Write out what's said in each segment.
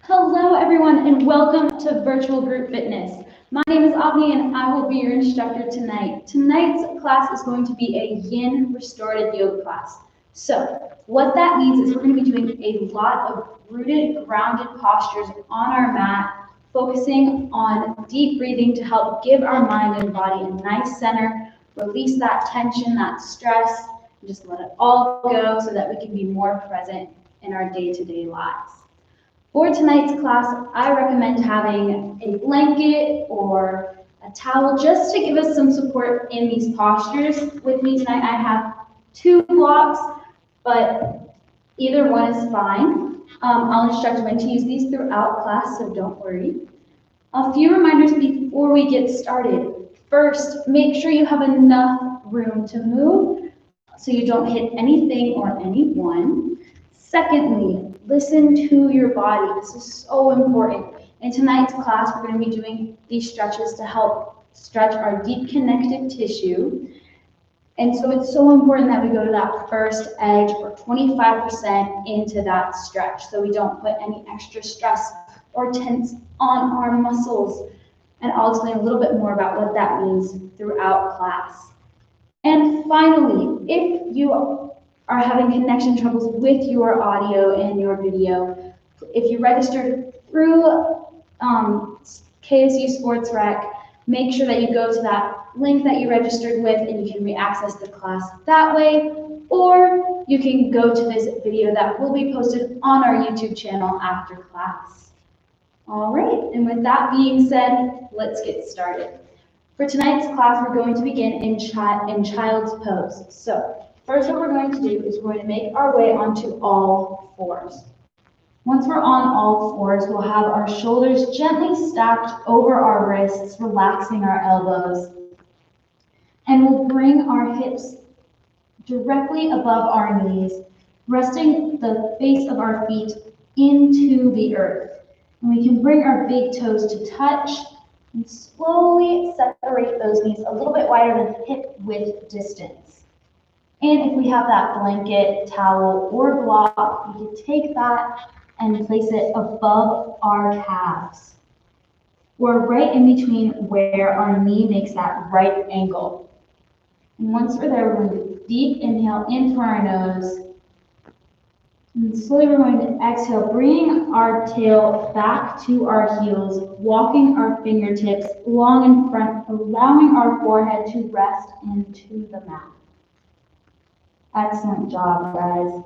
Hello everyone and welcome to Virtual Group Fitness. My name is Avni and I will be your instructor tonight. Tonight's class is going to be a yin restorative yoga class. So what that means is we're going to be doing a lot of rooted, grounded postures on our mat, focusing on deep breathing to help give our mind and body a nice center, release that tension, that stress, and just let it all go so that we can be more present in our day-to-day lives. For tonight's class, I recommend having a blanket or a towel just to give us some support in these postures. With me tonight, I have two blocks, but either one is fine. I'll instruct when to use these throughout class, so don't worry. A few reminders before we get started. First, make sure you have enough room to move so you don't hit anything or anyone. Secondly, listen to your body. This is so important. In tonight's class, we're going to be doing these stretches to help stretch our deep connective tissue. And so it's so important that we go to that first edge or 25% into that stretch so we don't put any extra stress or tense on our muscles. And I'll explain a little bit more about what that means throughout class. And finally, if you are having connection troubles with your audio and your video, if you registered through KSU Sports Rec, make sure that you go to that link that you registered with and you can re-access the class that way, or you can go to this video that will be posted on our YouTube channel after class. All right, and with that being said, let's get started. For tonight's class, we're going to begin in child's pose. So first what we're going to do is we're going to make our way onto all fours. Once we're on all fours, we'll have our shoulders gently stacked over our wrists, relaxing our elbows. And we'll bring our hips directly above our knees, resting the base of our feet into the earth. And we can bring our big toes to touch and slowly separate those knees a little bit wider than hip width distance. And if we have that blanket, towel, or block, we can take that and place it above our calves, or right in between where our knee makes that right angle. And once we're there, we're going to deep inhale in through our nose. And slowly we're going to exhale, bringing our tail back to our heels, walking our fingertips long in front, allowing our forehead to rest into the mat. Excellent job, guys.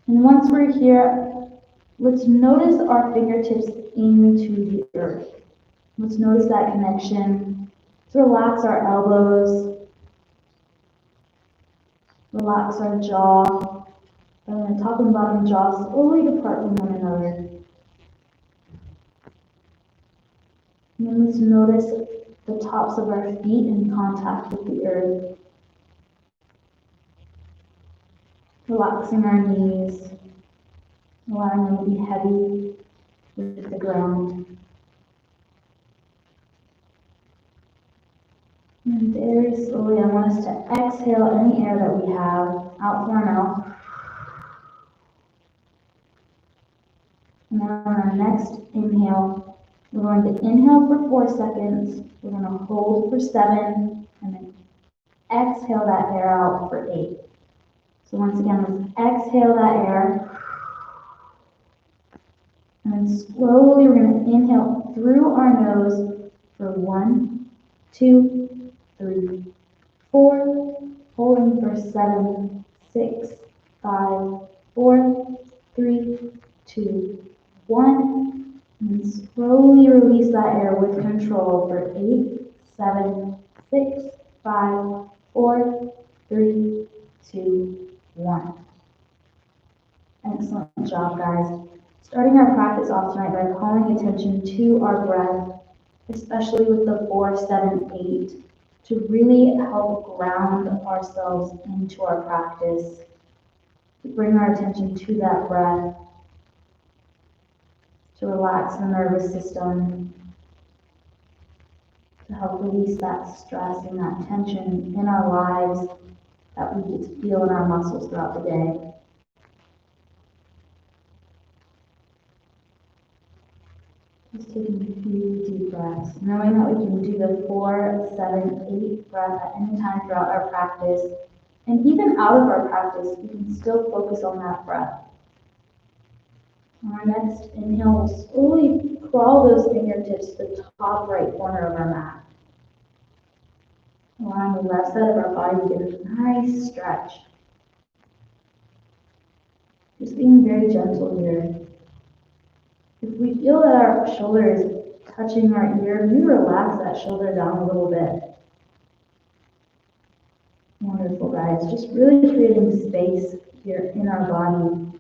And once we're here, let's notice our fingertips into the earth. Let's notice that connection. Let's relax our elbows, relax our jaw. And top and bottom jaws slowly depart from one another. And then let's notice the tops of our feet in contact with the earth. Relaxing our knees, allowing them to be heavy with the ground. And very slowly, I want us to exhale any air that we have out through our mouth. And now on our next inhale, we're going to inhale for 4 seconds, we're going to hold for 7, and then exhale that air out for 8. So once again, let's exhale that air. And then slowly we're going to inhale through our nose for 1, 2, 3, 4, holding for 7, 6, 5, 4, 3, 2, 1, and then slowly release that air with control for 8, 7, 6, 5, 4, 3, 2, 1. Excellent job, guys. Starting our practice off tonight by calling attention to our breath, especially with the 4, 7, 8, to really help ground ourselves into our practice, to bring our attention to that breath, to relax the nervous system, to help release that stress and that tension in our lives that we get to feel in our muscles throughout the day. Just taking a few deep breaths, knowing that we can do the 4, 7, 8 breath at any time throughout our practice. And even out of our practice, we can still focus on that breath. On our next inhale, we'll slowly crawl those fingertips to the top right corner of our mat. Allowing the left side of our body to get a nice stretch. Just being very gentle here. If we feel that our shoulder is touching our ear, we relax that shoulder down a little bit. Wonderful, guys. Just really creating space here in our body.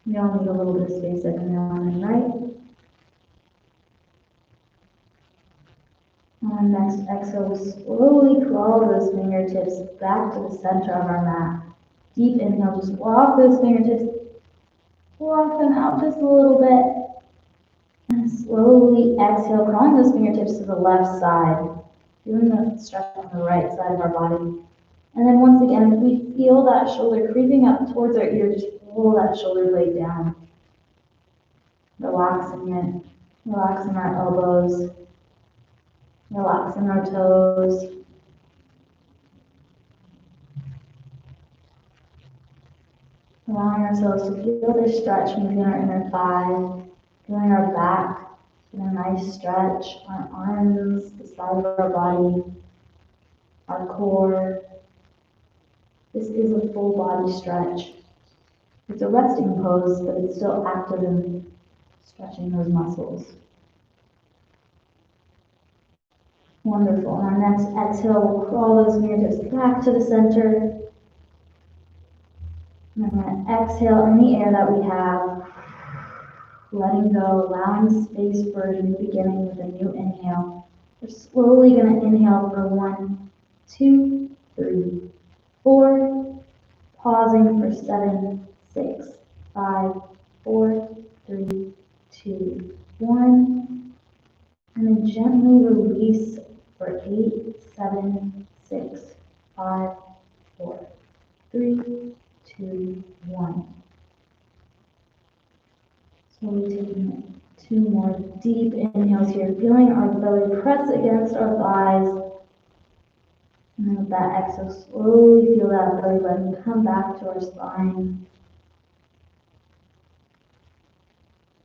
We all need a little bit of space every now and then, right? On our next exhale, we'll slowly crawl those fingertips back to the center of our mat. Deep inhale, just walk those fingertips, walk them out just a little bit. And slowly exhale, crawling those fingertips to the left side. Feeling the stretch on the right side of our body. And then once again, if we feel that shoulder creeping up towards our ear, just pull that shoulder blade down. Relaxing it, relaxing our elbows, relaxing our toes. Allowing ourselves to feel this stretch moving our inner thigh, feeling our back, a nice stretch, our arms, the side of our body, our core. This is a full body stretch. It's a resting pose, but it's still active in stretching those muscles. Wonderful. On our next exhale, we'll crawl those fingertips back to the center. And I'm going to exhale any air that we have, letting go, allowing space for a new beginning with a new inhale. We're slowly going to inhale for 1, 2, 3, 4, pausing for 7, 6, 5, 4, 3, 2, 1, and then gently release for 8, 7, 6, 5, 4, 3, 2, 1. Slowly taking 2 more deep inhales here, feeling our belly press against our thighs. And then with that exhale, slowly feel that belly button come back to our spine.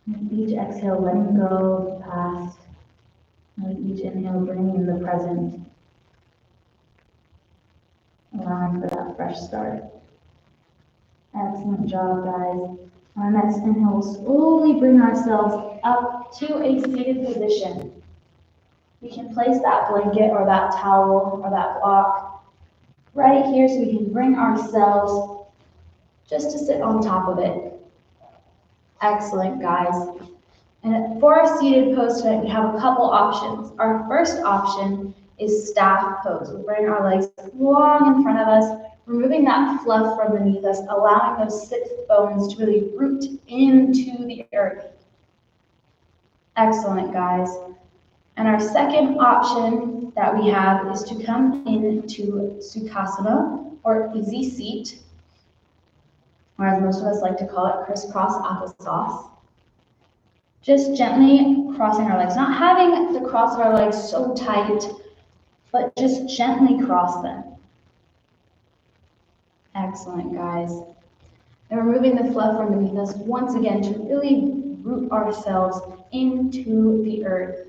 And with each exhale, letting go of the past. And with each inhale, bringing in the present. Allowing for that fresh start. Excellent job, guys. On our next inhale, we'll slowly bring ourselves up to a seated position. We can place that blanket or that towel or that block right here so we can bring ourselves just to sit on top of it. Excellent, guys. And for our seated pose tonight, we have a couple options. Our first option is staff pose. We'll bring our legs long in front of us, removing that fluff from beneath us, allowing those sit bones to really root into the earth. Excellent, guys. And our second option that we have is to come into Sukhasana, or easy seat, or as most of us like to call it, crisscross applesauce. Just gently crossing our legs, not having the cross of our legs so tight, but just gently cross them. Excellent, guys. And removing the fluff from beneath us once again to really root ourselves into the earth.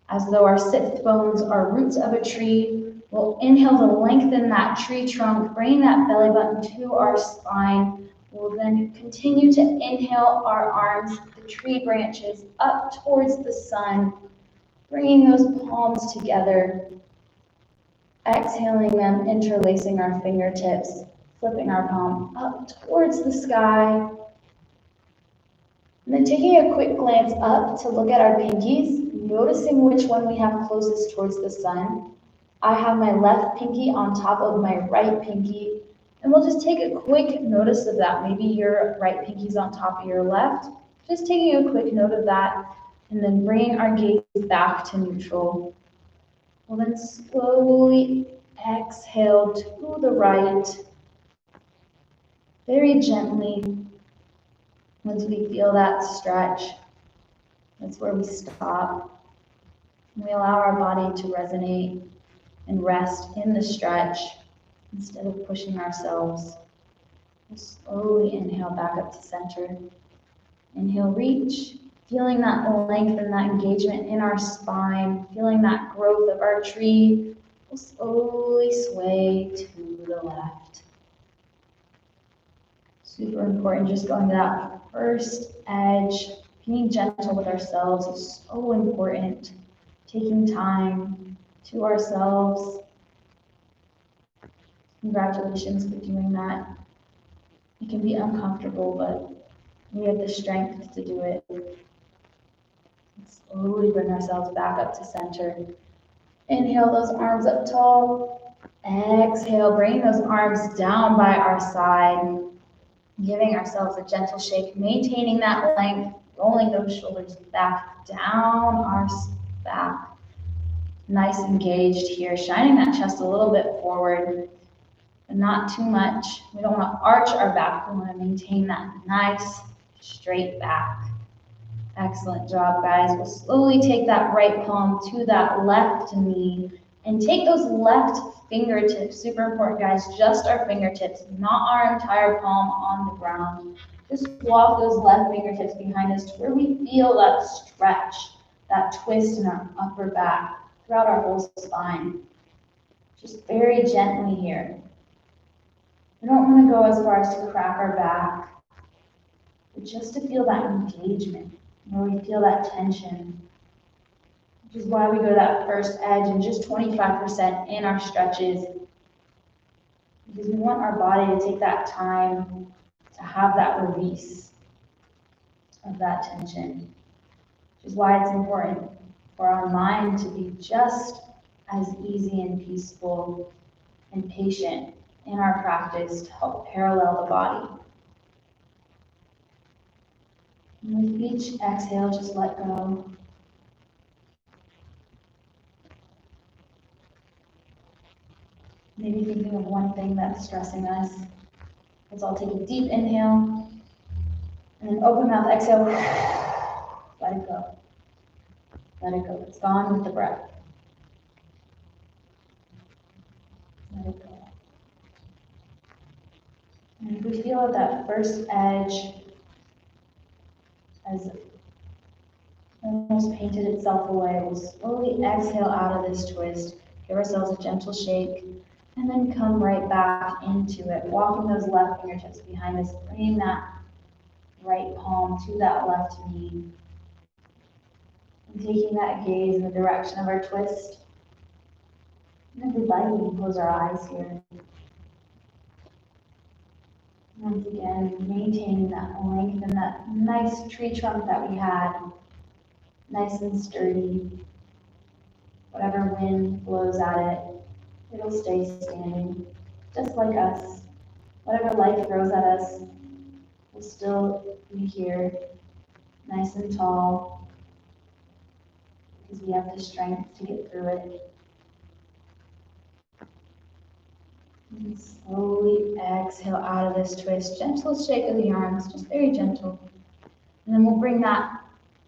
As though our sit bones are roots of a tree, we'll inhale to lengthen that tree trunk, bringing that belly button to our spine. We'll then continue to inhale our arms, the tree branches, up towards the sun, bringing those palms together. Exhaling them, interlacing our fingertips, flipping our palm up towards the sky. And then taking a quick glance up to look at our pinkies, noticing which one we have closest towards the sun. I have my left pinky on top of my right pinky, and we'll just take a quick notice of that. Maybe your right pinky's on top of your left. Just taking a quick note of that, and then bringing our gaze back to neutral. We'll then slowly exhale to the right, very gently, Once we feel that stretch, that's where we stop. We allow our body to resonate and rest in the stretch instead of pushing ourselves. We'll slowly inhale back up to center. Inhale, reach, feeling that length and that engagement in our spine, feeling that growth of our tree. We'll slowly sway to the left. Super important, just going to that first edge. Being gentle with ourselves is so important. Taking time to ourselves. Congratulations for doing that. It can be uncomfortable, but we have the strength to do it. Slowly bring ourselves back up to center. Inhale those arms up tall. Exhale, bring those arms down by our side. Giving ourselves a gentle shake, maintaining that length, rolling those shoulders back down our back. Nice engaged here, shining that chest a little bit forward, but not too much. We don't want to arch our back. We want to maintain that nice straight back. Excellent job, guys. We'll slowly take that right palm to that left knee and take those left fingertips. Super important, guys. Just our fingertips, not our entire palm on the ground. Just walk those left fingertips behind us to where we feel that stretch, that twist in our upper back throughout our whole spine. Just very gently here. We don't want to go as far as to crack our back, but just to feel that engagement, where we feel that tension, which is why we go to that first edge and just 25% in our stretches, because we want our body to take that time to have that release of that tension, which is why it's important for our mind to be just as easy and peaceful and patient in our practice to help parallel the body. And with each exhale, just let go. Maybe thinking of one thing that's stressing us. Let's all take a deep inhale, and then open mouth, exhale. Let it go. Let it go. It's gone with the breath. Let it go. And if we feel that first edge has almost painted itself away, we'll slowly exhale out of this twist, give ourselves a gentle shake, and then come right back into it, walking those left fingertips behind us, bringing that right palm to that left knee, and taking that gaze in the direction of our twist. And if we'd like, we can close our eyes here. Once again, maintaining that length and that nice tree trunk that we had, nice and sturdy. Whatever wind blows at it, it'll stay standing, just like us. Whatever life throws at us, we'll still be here, nice and tall, because we have the strength to get through it. And slowly exhale out of this twist. Gentle shake of the arms, just very gentle. And then we'll bring that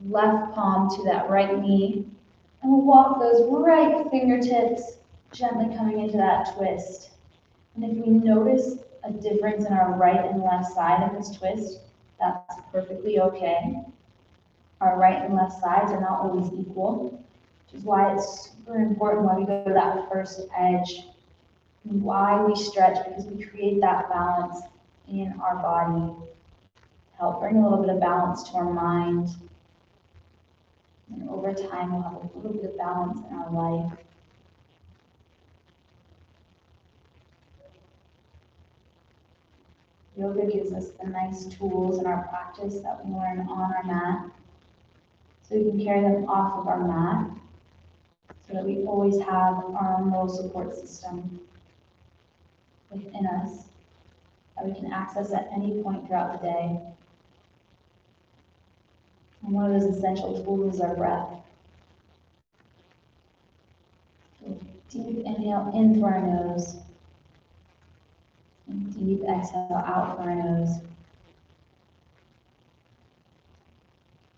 left palm to that right knee. And we'll walk those right fingertips gently coming into that twist. And if we notice a difference in our right and left side in this twist, that's perfectly okay. Our right and left sides are not always equal, which is why it's super important why we go to that first edge. Why we stretch, because we create that balance in our body, help bring a little bit of balance to our mind, and over time we'll have a little bit of balance in our life. Yoga gives us the nice tools in our practice that we learn on our mat, so we can carry them off of our mat, so that we always have our own little support system within us that we can access at any point throughout the day. And one of those essential tools is our breath. So deep inhale in through our nose, and deep exhale out through our nose.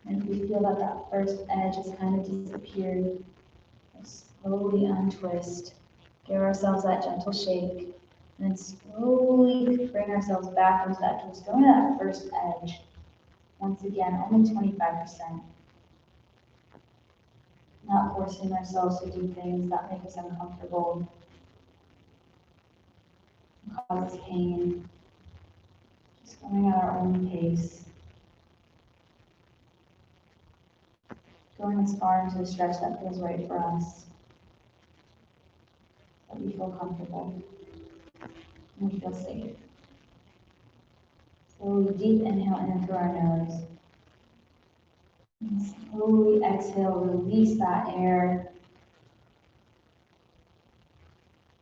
And if we feel that that first edge has kind of disappeared, we'll slowly untwist, give ourselves that gentle shake, and then slowly bring ourselves back into that twist, going to that first edge. Once again, only 25%. Not forcing ourselves to do things that make us uncomfortable, cause us pain. Just going at our own pace. Going as far into the stretch that feels right for us. That we feel comfortable. And we feel safe. Slowly deep inhale in through our nose. And slowly exhale, release that air.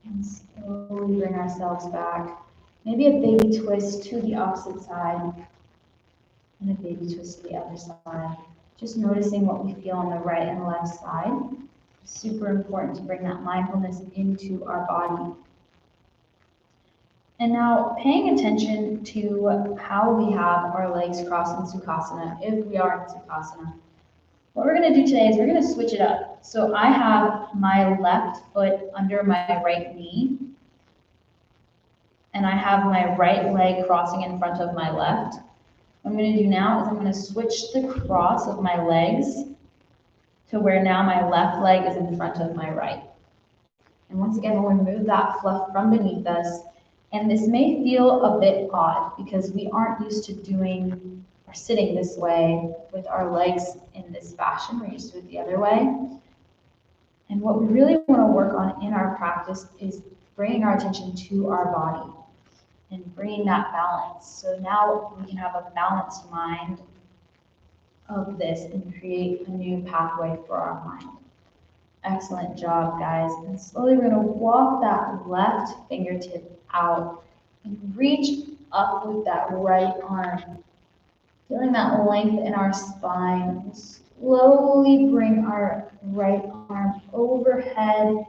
And slowly bring ourselves back. Maybe a baby twist to the opposite side. And a baby twist to the other side. Just noticing what we feel on the right and left side. Super important to bring that mindfulness into our body. And now paying attention to how we have our legs crossed in Sukhasana, if we are in Sukhasana. What we're going to do today is we're going to switch it up. So I have my left foot under my right knee, and I have my right leg crossing in front of my left. What I'm going to do now is I'm going to switch the cross of my legs to where now my left leg is in front of my right. And once again, we'll remove that fluff from beneath us. And this may feel a bit odd because we aren't used to doing or sitting this way with our legs in this fashion. We're used to it the other way. And what we really want to work on in our practice is bringing our attention to our body and bringing that balance. So now we can have a balanced mind of this and create a new pathway for our mind. Excellent job, guys. And slowly we're going to walk that left fingertip out and reach up with that right arm. Feeling that length in our spine. We'll slowly bring our right arm overhead.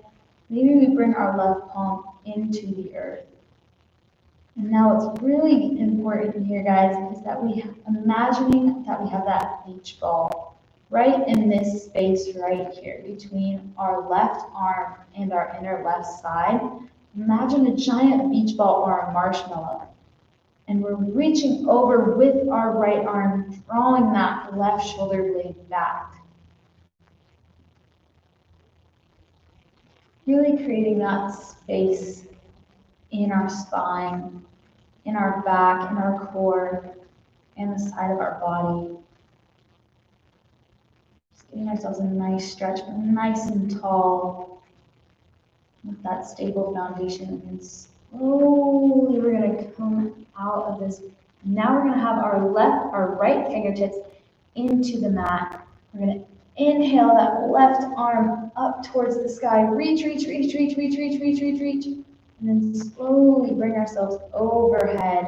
Maybe we bring our left palm into the earth. And now what's really important here, guys, is that we imagining that we have that beach ball right in this space right here between our left arm and our inner left side. Imagine a giant beach ball or a marshmallow. And we're reaching over with our right arm, drawing that left shoulder blade back. Really creating that space in our spine, in our back, in our core, and the side of our body. Just giving ourselves a nice stretch, but nice and tall, with that stable foundation. And slowly we're going to come out of this. Now we're going to have our right fingertips into the mat. We're going to inhale that left arm up towards the sky. Reach, reach, reach, reach, reach, reach, reach, reach, reach. And then slowly bring ourselves overhead.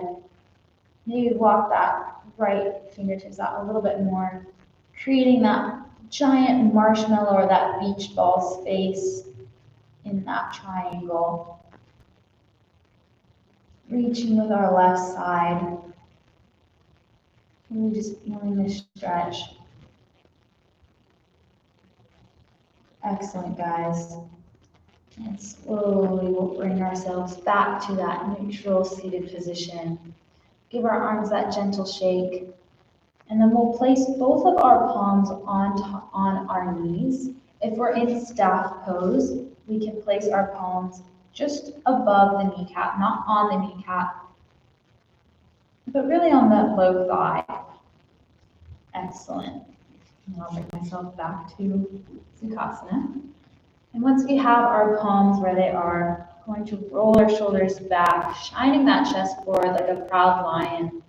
Maybe walk that right fingertips out a little bit more, creating that giant marshmallow or that beach ball space in that triangle. Reaching with our left side. Really just feeling this stretch. Excellent, guys. And slowly we'll bring ourselves back to that neutral seated position. Give our arms that gentle shake. And then we'll place both of our palms on our knees. If we're in staff pose, we can place our palms just above the kneecap, not on the kneecap, but really on that low thigh. Excellent. And I'll bring myself back to Sukhasana. And once we have our palms where they are, we're going to roll our shoulders back, shining that chest forward like a proud lion.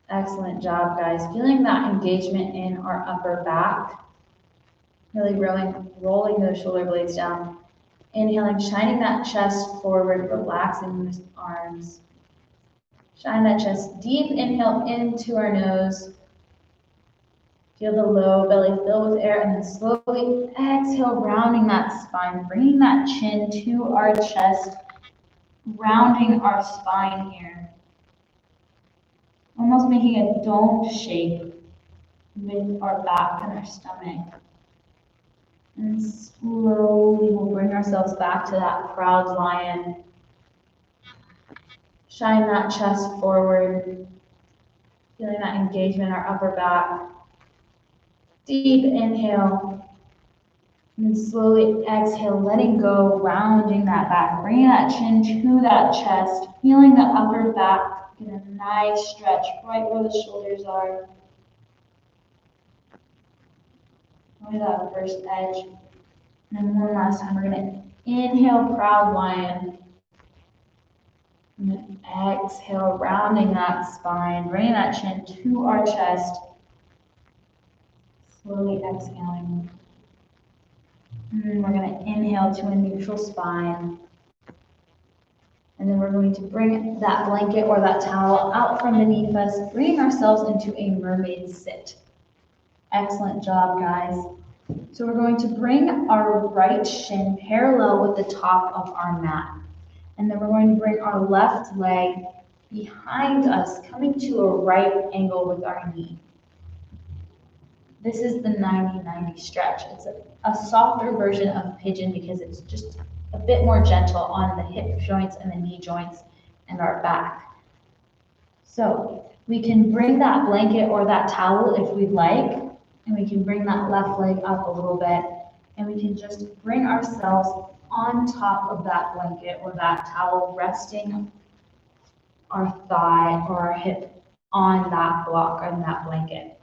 Excellent job, guys. Feeling that engagement in our upper back. Really rolling those shoulder blades down. Inhaling, shining that chest forward, relaxing the arms. Shine that chest deep. Inhale into our nose. Feel the low belly fill with air, and then slowly exhale, rounding that spine, bringing that chin to our chest, rounding our spine here. Almost making a dome shape. with our back and our stomach. And slowly we'll bring ourselves back to that proud lion. Shine that chest forward, feeling that engagement in our upper back. Deep inhale, and slowly exhale, letting go, rounding that back, bringing that chin to that chest, feeling the upper back get a nice stretch right where the shoulders are. Only that first edge. And then one last time, we're gonna inhale, proud lion. And then exhale, rounding that spine, bringing that chin to our chest. Slowly exhaling. And then we're going to inhale to a neutral spine. And then we're going to bring that blanket or that towel out from beneath us, bringing ourselves into a mermaid sit. Excellent job, guys. So we're going to bring our right shin parallel with the top of our mat. And then we're going to bring our left leg behind us, coming to a right angle with our knee. This is the 90-90 stretch. It's a softer version of pigeon because it's just a bit more gentle on the hip joints and the knee joints and our back. So we can bring that blanket or that towel if we'd like, and we can bring that left leg up a little bit, and we can just bring ourselves on top of that blanket or that towel, resting our thigh or our hip on that block, on that blanket.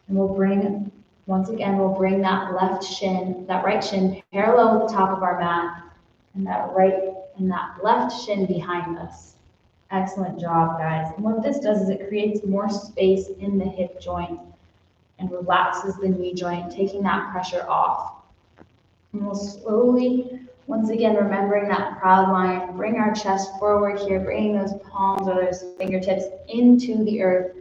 And we'll bring, once again, we'll bring that right shin parallel with the top of our mat, and that left shin behind us. Excellent job, guys. And what this does is it creates more space in the hip joint and relaxes the knee joint, taking that pressure off. And we'll slowly, once again, remembering that proud lion, bring our chest forward here, bringing those palms or those fingertips into the earth.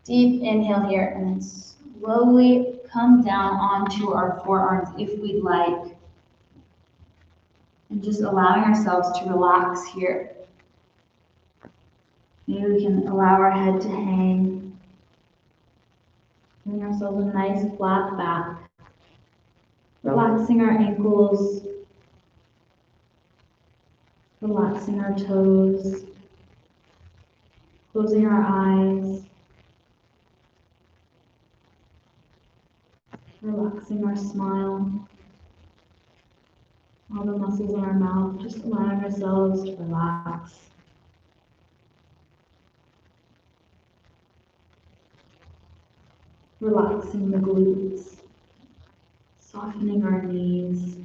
Deep inhale here, and then slowly come down onto our forearms if we'd like. And just allowing ourselves to relax here. Maybe we can allow our head to hang. Giving ourselves a nice flat back. Relaxing our ankles. Relaxing our toes. Closing our eyes. Relaxing our smile. All the muscles in our mouth, just allowing ourselves to relax. Relaxing the glutes, softening our knees.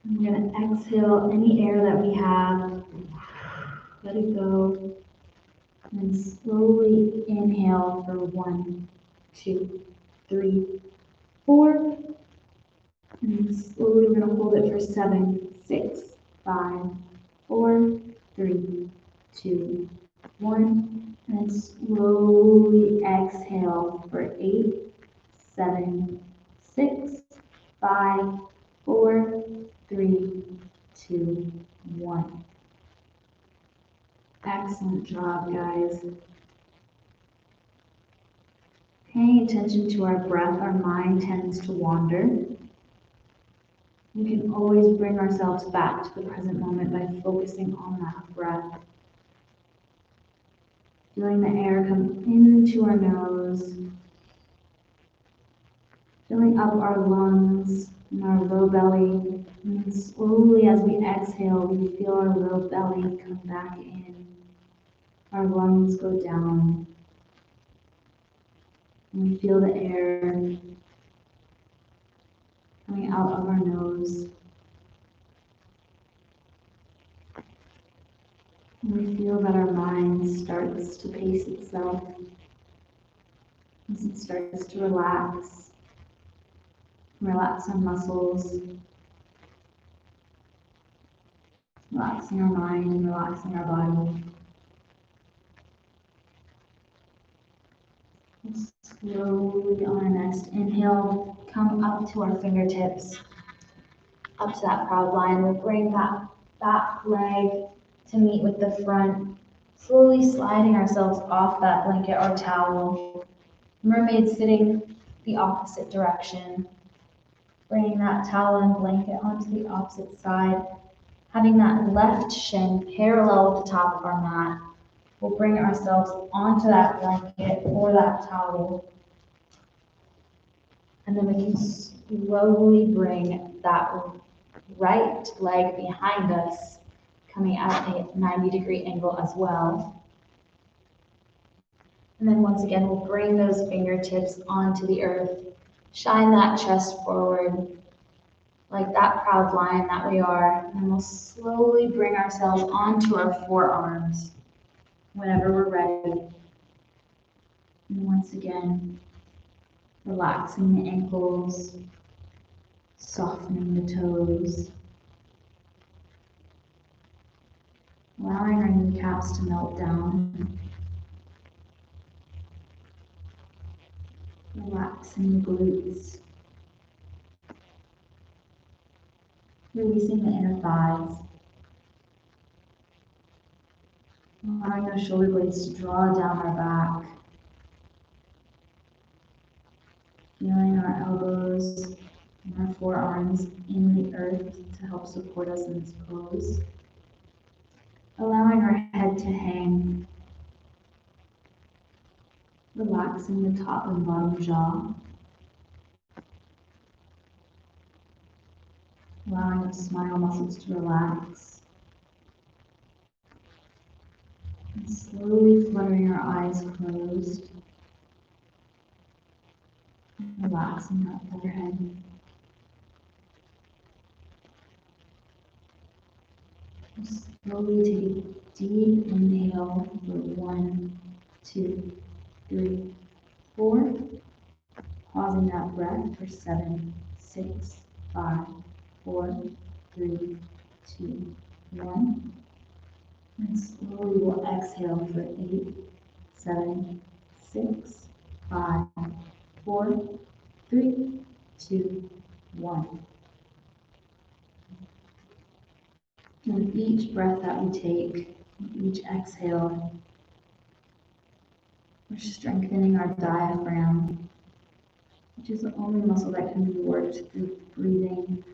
I'm going to exhale any air that we have. Let it go. And then slowly inhale for 1, 2, 3, 4. And then slowly we're going to hold it for 7, 6, 5, 4, 3, 2, 1. And then slowly exhale for 8, 7, 6, 5, 4, 3, 2, 1. Excellent job, guys. Paying attention to our breath, our mind tends to wander. We can always bring ourselves back to the present moment by focusing on that breath. Feeling the air come into our nose. Filling up our lungs and our low belly. And then slowly as we exhale, we feel our low belly come back in. Our lungs go down. And we feel the air coming out of our nose. And we feel that our mind starts to pace itself as it starts to relax. Relax our muscles. Relaxing our mind and relaxing our body. Slowly on our next inhale, come up to our fingertips, up to that proud lion. We'll bring that back leg to meet with the front, Slowly sliding ourselves off that blanket or towel. Mermaid sitting the opposite direction. Bringing that towel and blanket onto the opposite side. Having that left shin parallel with the top of our mat. We'll bring ourselves onto that blanket or that towel. And then we can slowly bring that right leg behind us, coming at a 90-degree angle as well. And then once again, we'll bring those fingertips onto the earth. Shine that chest forward, like that proud lion that we are. And we'll slowly bring ourselves onto our forearms whenever we're ready. And once again, relaxing the ankles, softening the toes, allowing our kneecaps to melt down, relaxing the glutes, releasing the inner thighs, allowing those shoulder blades to draw down our back, feeling our elbows and our forearms in the earth to help support us in this pose, allowing our head to hang, relaxing the top and bottom jaw, allowing the smile muscles to relax, and slowly fluttering our eyes closed, relaxing that forehead. Slowly take a deep inhale for 1, 2, 3, 4. Pausing that breath for 7, 6, 5, 4, 3, 2, 1. And slowly we'll exhale for 8, 7, 6, 5, 4, 3, 2, 1. And with each breath that we take, each exhale, we're strengthening our diaphragm, which is the only muscle that can be worked through breathing.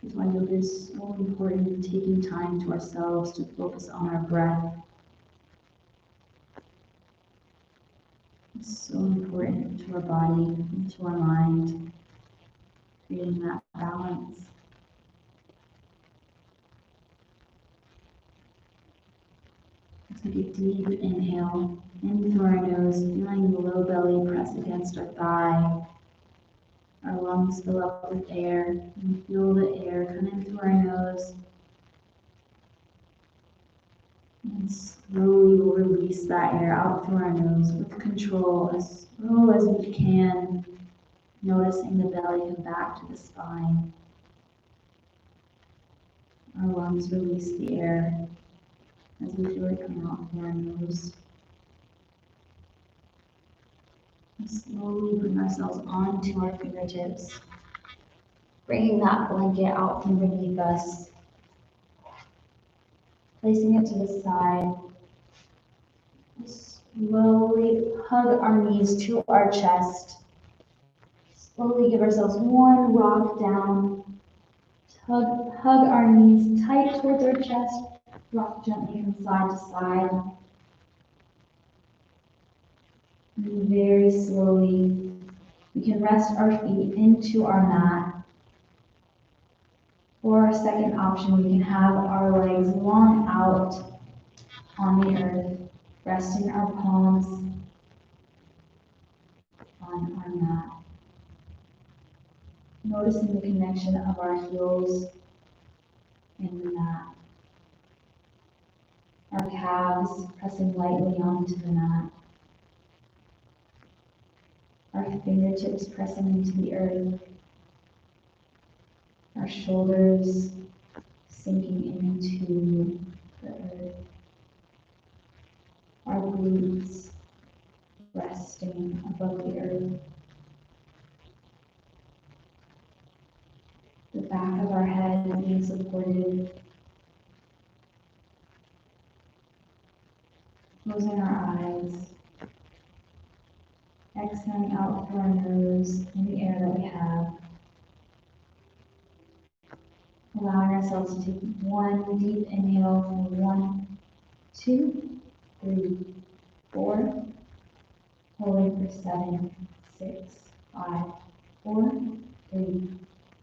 That's why yoga is so important in taking time to ourselves to focus on our breath. It's so important to our body and to our mind, creating that balance. Take a deep inhale in through our nose, feeling the low belly press against our thigh. Our lungs fill up with air, and feel the air come in through our nose. And slowly we'll release that air out through our nose with control, as slow as we can, noticing the belly come back to the spine. Our lungs release the air as we feel it come out through our nose. And slowly bring ourselves onto our fingertips, bringing that blanket out from beneath us, placing it to the side. Slowly hug our knees to our chest. Slowly give ourselves one rock down. Hug our knees tight towards our chest. Rock gently from side to side. And very slowly, we can rest our feet into our mat. For our second option, we can have our legs long out on the earth, resting our palms on our mat. Noticing the connection of our heels in the mat. Our calves pressing lightly onto the mat. Our fingertips pressing into the earth. Our shoulders sinking into the earth. Our glutes resting above the earth. The back of our head being supported Closing our eyes. Exhaling out through our nose in the air that we have. Allowing ourselves to take one deep inhale for 1, 2, 3, 4. Holding for 7, 6, 5, 4, 3,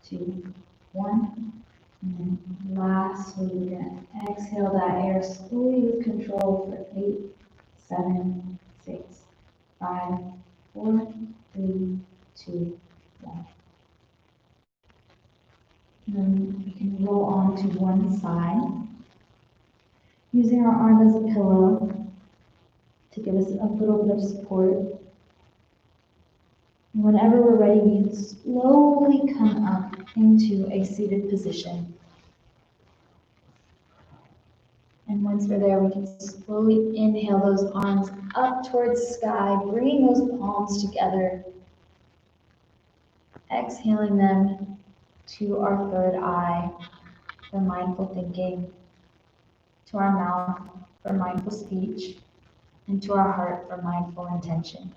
2, 1. And then lastly, we're going to exhale that air slowly with control for 8, 7, 6, 5, 4, 3, 2, 1. And then we can roll on to one side, using our arm as a pillow to give us a little bit of support. And whenever we're ready, we can slowly come up into a seated position. And once we're there, we can slowly inhale those arms up towards the sky, bringing those palms together. Exhaling them to our third eye for mindful thinking, to our mouth for mindful speech, and to our heart for mindful intention.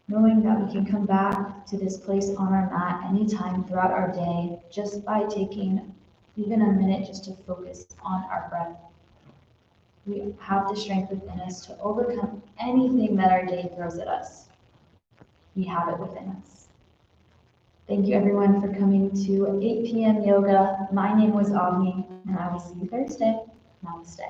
Knowing that we can come back to this place on our mat anytime throughout our day just by taking even a minute just to focus on our breath. We have the strength within us to overcome anything that our day throws at us. We have it within us. Thank you everyone for coming to 8 p.m. yoga. My name was Avni, and I will see you Thursday. Namaste.